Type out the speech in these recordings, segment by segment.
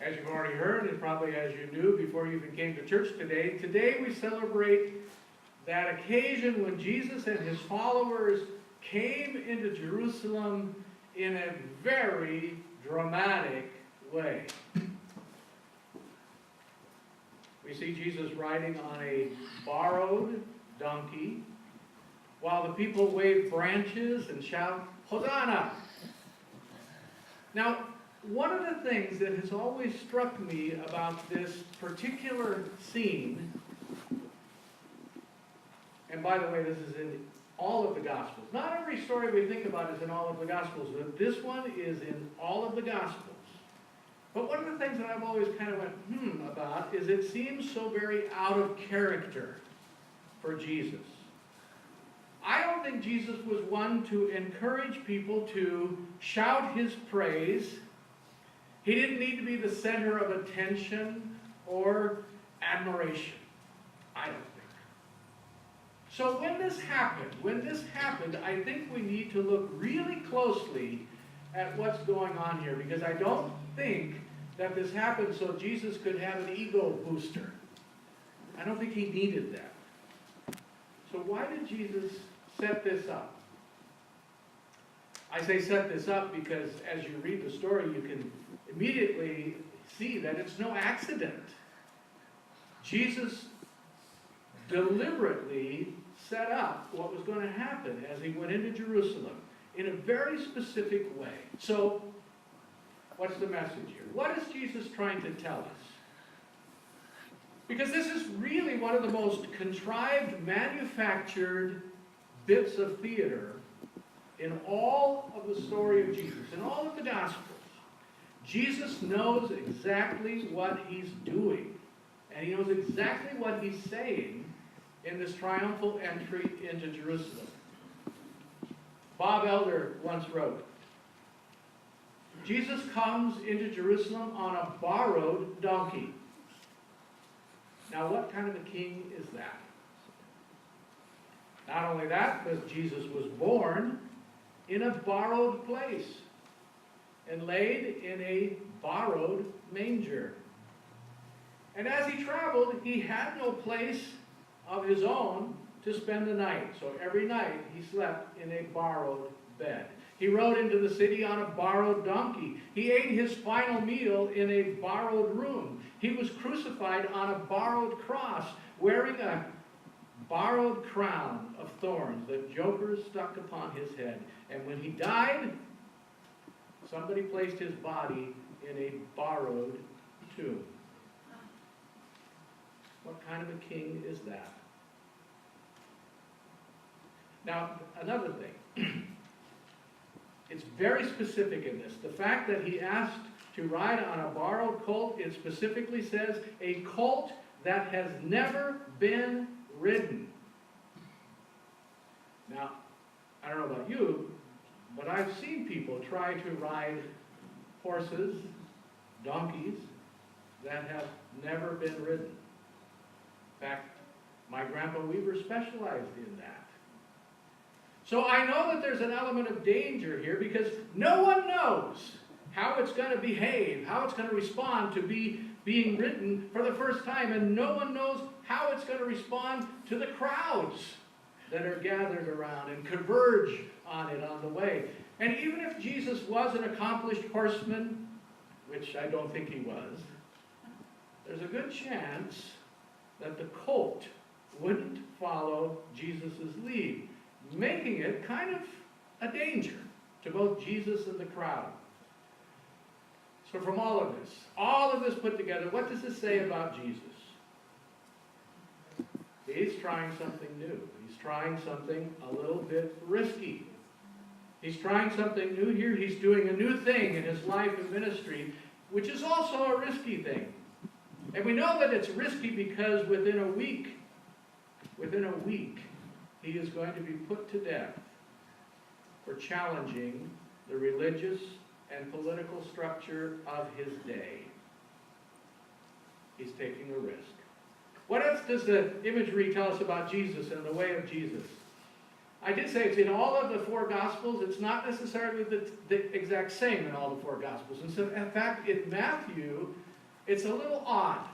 As you've already heard, and probably as you knew before you even came to church today we celebrate that occasion when Jesus and his followers came into Jerusalem in a very dramatic way. We see Jesus riding on a borrowed donkey, while the people wave branches and shout, "Hosanna!" Now, one of the things that has always struck me about this particular scene, and by the way, this is in all of the Gospels. Not every story we think about is in all of the Gospels, but this one is in all of the Gospels. But one of the things that I've always kind of went, about is it seems so very out of character for Jesus. I don't think Jesus was one to encourage people to shout his praise. He didn't need to be the center of attention or admiration. I don't think. So when this happened, I think we need to look really closely at what's going on here, because I don't think that this happened so Jesus could have an ego booster. I don't think he needed that. So why did Jesus set this up? I say set this up because as you read the story, you can immediately see that it's no accident. Jesus deliberately set up what was going to happen as he went into Jerusalem in a very specific way. So, what's the message here? What is Jesus trying to tell us? Because this is really one of the most contrived, manufactured bits of theater in all of the story of Jesus, in all of the Gospels. Jesus knows exactly what he's doing, and he knows exactly what he's saying in this triumphal entry into Jerusalem. Bob Elder once wrote, Jesus comes into Jerusalem on a borrowed donkey. Now, what kind of a king is that? Not only that, but Jesus was born in a borrowed place and laid in a borrowed manger. And as he traveled, he had no place of his own to spend the night. So every night he slept in a borrowed bed. He rode into the city on a borrowed donkey. He ate his final meal in a borrowed room. He was crucified on a borrowed cross, wearing a borrowed crown of thorns that jokers stuck upon his head. And when he died, somebody placed his body in a borrowed tomb. What kind of a king is that? Now, another thing. It's very specific in this. The fact that he asked to ride on a borrowed colt, it specifically says, a colt that has never been ridden. Now, I don't know about you, but I've seen people try to ride horses, donkeys, that have never been ridden. In fact, my Grandpa Weaver specialized in that. So I know that there's an element of danger here because no one knows how it's going to behave, how it's going to respond to being ridden for the first time, and no one knows how it's going to respond to the crowds that are gathered around and converge on it on the way. And even if Jesus was an accomplished horseman, which I don't think he was, there's a good chance that the colt wouldn't follow Jesus' lead, making it kind of a danger to both Jesus and the crowd. So from all of this put together, what does this say about Jesus? He's trying something new. He's trying something a little bit risky. He's trying something new here. He's doing a new thing in his life and ministry, which is also a risky thing. And we know that it's risky because within a week, he is going to be put to death for challenging the religious and political structure of his day. He's taking a risk. What else does the imagery tell us about Jesus and the way of Jesus? I did say it's in all of the four Gospels. It's not necessarily the exact same in all the four Gospels. And so, in fact, in Matthew, It's a little odd,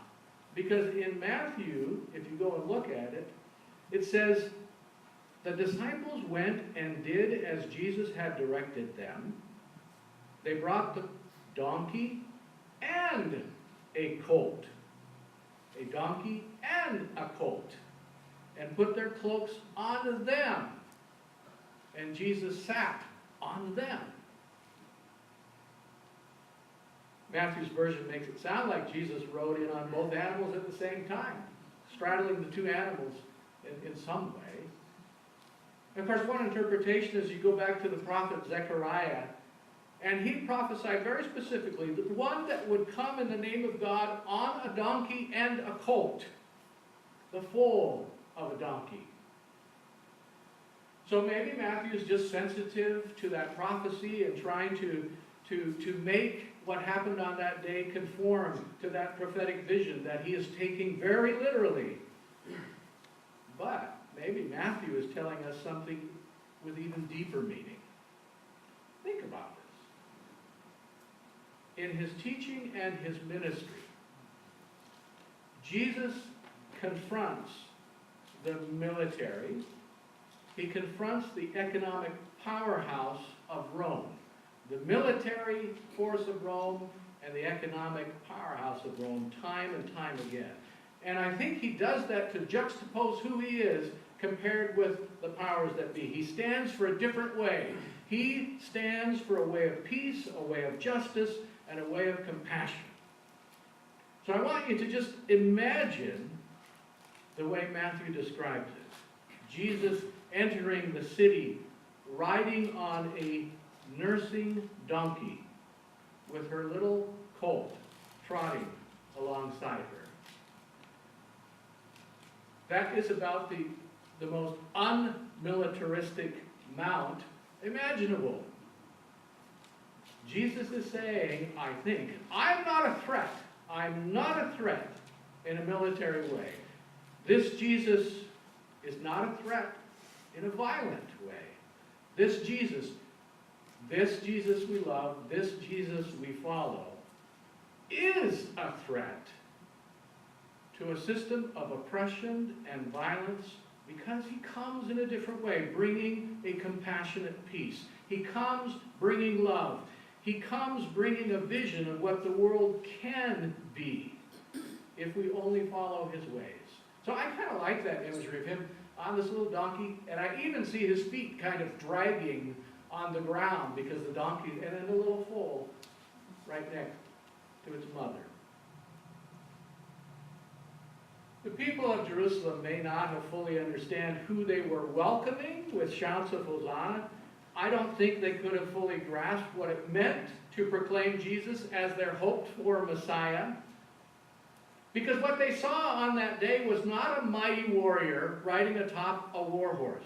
because in Matthew, if you go and look at it, it says, the disciples went and did as Jesus had directed them. They brought the donkey and a colt. A donkey and a colt. And put their cloaks on them. And Jesus sat on them. Matthew's version makes it sound like Jesus rode in on both animals at the same time, straddling the two animals in some way. And of course, one interpretation is you go back to the prophet Zechariah, and he prophesied very specifically that one that would come in the name of God on a donkey and a colt, the foal of a donkey. So maybe Matthew is just sensitive to that prophecy and trying to make what happened on that day conform to that prophetic vision that he is taking very literally. But maybe Matthew is telling us something with even deeper meaning. Think about this. In his teaching and his ministry, Jesus confronts the military. He confronts the economic powerhouse of Rome. The military force of Rome and the economic powerhouse of Rome time and time again. And I think he does that to juxtapose who he is compared with the powers that be. He stands for a different way. He stands for a way of peace, a way of justice, and a way of compassion. So I want you to just imagine the way Matthew describes it. Jesus entering the city, riding on a nursing donkey with her little colt trotting alongside her. That is about the most unmilitaristic mount imaginable. Jesus is saying, I think, I'm not a threat. I'm not a threat in a military way. This Jesus is not a threat in a violent way. This Jesus we love, this Jesus we follow, is a threat to a system of oppression and violence because he comes in a different way, bringing a compassionate peace. He comes bringing love. He comes bringing a vision of what the world can be if we only follow his ways. So I kind of like that imagery of him on this little donkey, and I even see his feet kind of dragging on the ground because the donkey, and then the little foal right next to its mother. The people of Jerusalem may not have fully understand who they were welcoming with shouts of Hosanna. I don't think they could have fully grasped what it meant to proclaim Jesus as their hoped-for Messiah. Because what they saw on that day was not a mighty warrior riding atop a war horse.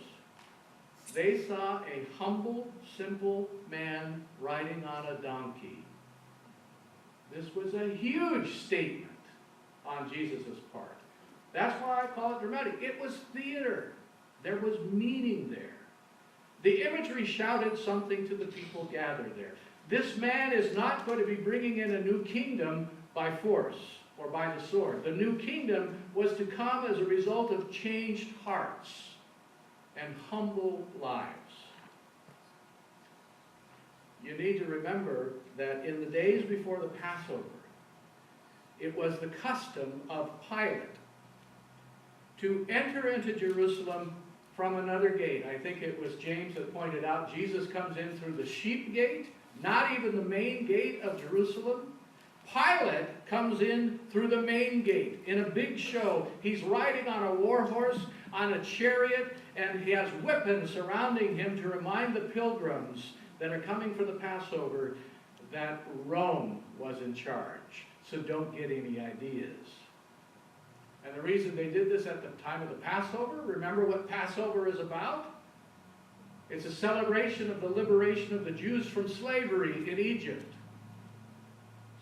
They saw a humble, simple man riding on a donkey. This was a huge statement on Jesus' part. That's why I call it dramatic. It was theater. There was meaning there. The imagery shouted something to the people gathered there. This man is not going to be bringing in a new kingdom by force or by the sword. The new kingdom was to come as a result of changed hearts and humble lives. You need to remember that in the days before the Passover, it was the custom of Pilate to enter into Jerusalem from another gate. I think it was James that pointed out Jesus comes in through the sheep gate, not even the main gate of Jerusalem. Pilate comes in through the main gate in a big show. He's riding on a war horse, on a chariot, and he has weapons surrounding him to remind the pilgrims that are coming for the Passover that Rome was in charge. So don't get any ideas. And the reason they did this at the time of the Passover, remember what Passover is about? It's a celebration of the liberation of the Jews from slavery in Egypt.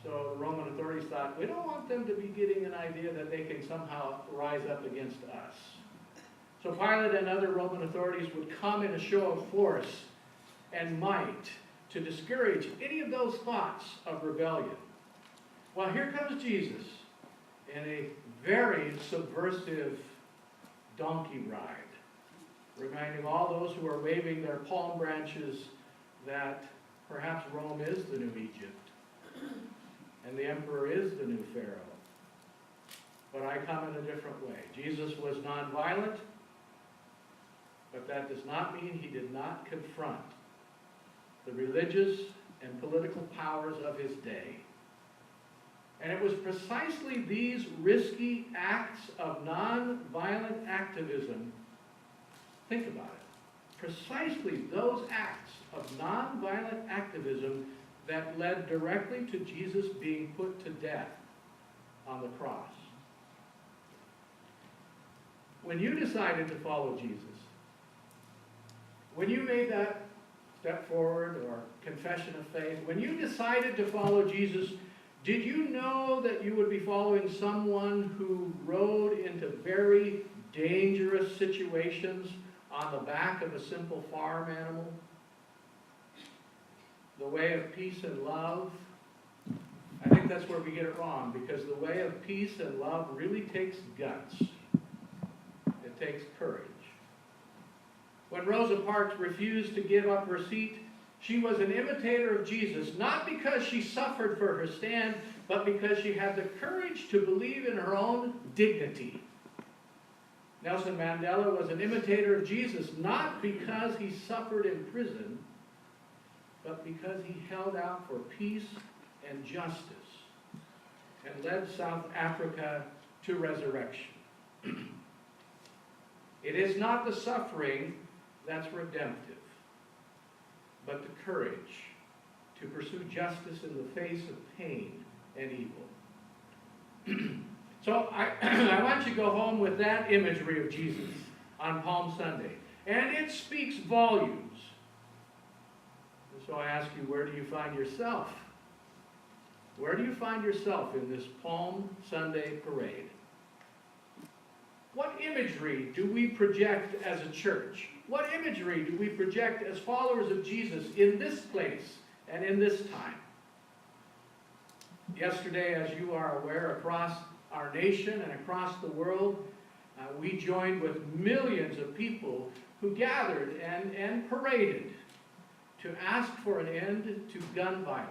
So the Roman authorities thought, we don't want them to be getting an idea that they can somehow rise up against us. So Pilate and other Roman authorities would come in a show of force and might to discourage any of those thoughts of rebellion. Well, here comes Jesus in a very subversive donkey ride, reminding all those who are waving their palm branches that perhaps Rome is the new Egypt, and the emperor is the new Pharaoh. But I come in a different way. Jesus was nonviolent, but that does not mean he did not confront the religious and political powers of his day. And it was precisely these risky acts of nonviolent activism, think about it, precisely those acts of nonviolent activism that led directly to Jesus being put to death on the cross. When you decided to follow Jesus, when you made that step forward or confession of faith, when you decided to follow Jesus, did you know that you would be following someone who rode into very dangerous situations on the back of a simple farm animal? The way of peace and love? I think that's where we get it wrong, because the way of peace and love really takes guts. It takes courage. When Rosa Parks refused to give up her seat, she was an imitator of Jesus, not because she suffered for her stand, but because she had the courage to believe in her own dignity. Nelson Mandela was an imitator of Jesus, not because he suffered in prison, but because he held out for peace and justice and led South Africa to resurrection. It is not the suffering that's redemptive, but the courage to pursue justice in the face of pain and evil. So I want you to go home with that imagery of Jesus on Palm Sunday. And it speaks volumes. And so I ask you, where do you find yourself? Where do you find yourself in this Palm Sunday parade? What imagery do we project as a church? What imagery do we project as followers of Jesus in this place and in this time? Yesterday, as you are aware, across our nation and across the world, we joined with millions of people who gathered and paraded to ask for an end to gun violence.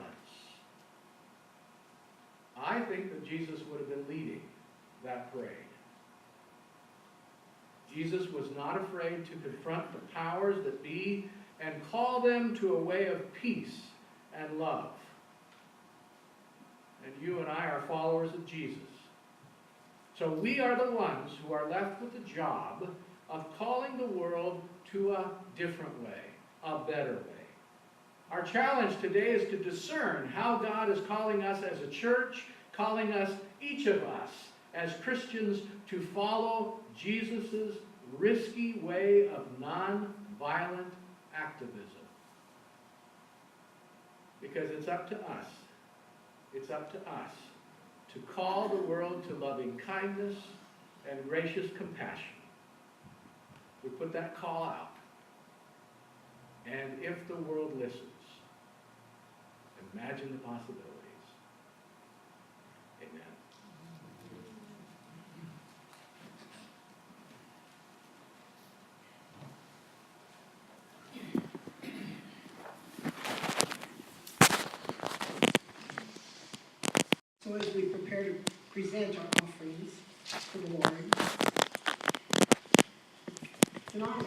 I think that Jesus would have been leading that parade. Jesus was not afraid to confront the powers that be and call them to a way of peace and love. And you and I are followers of Jesus. So we are the ones who are left with the job of calling the world to a different way, a better way. Our challenge today is to discern how God is calling us as a church, calling us, each of us, as Christians, to follow Jesus' risky way of non-violent activism. Because it's up to us. It's up to us to call the world to loving kindness and gracious compassion. We put that call out. And if the world listens, imagine the possibilities. Amen. So as we prepare to present our offerings to the Lord, it's an honor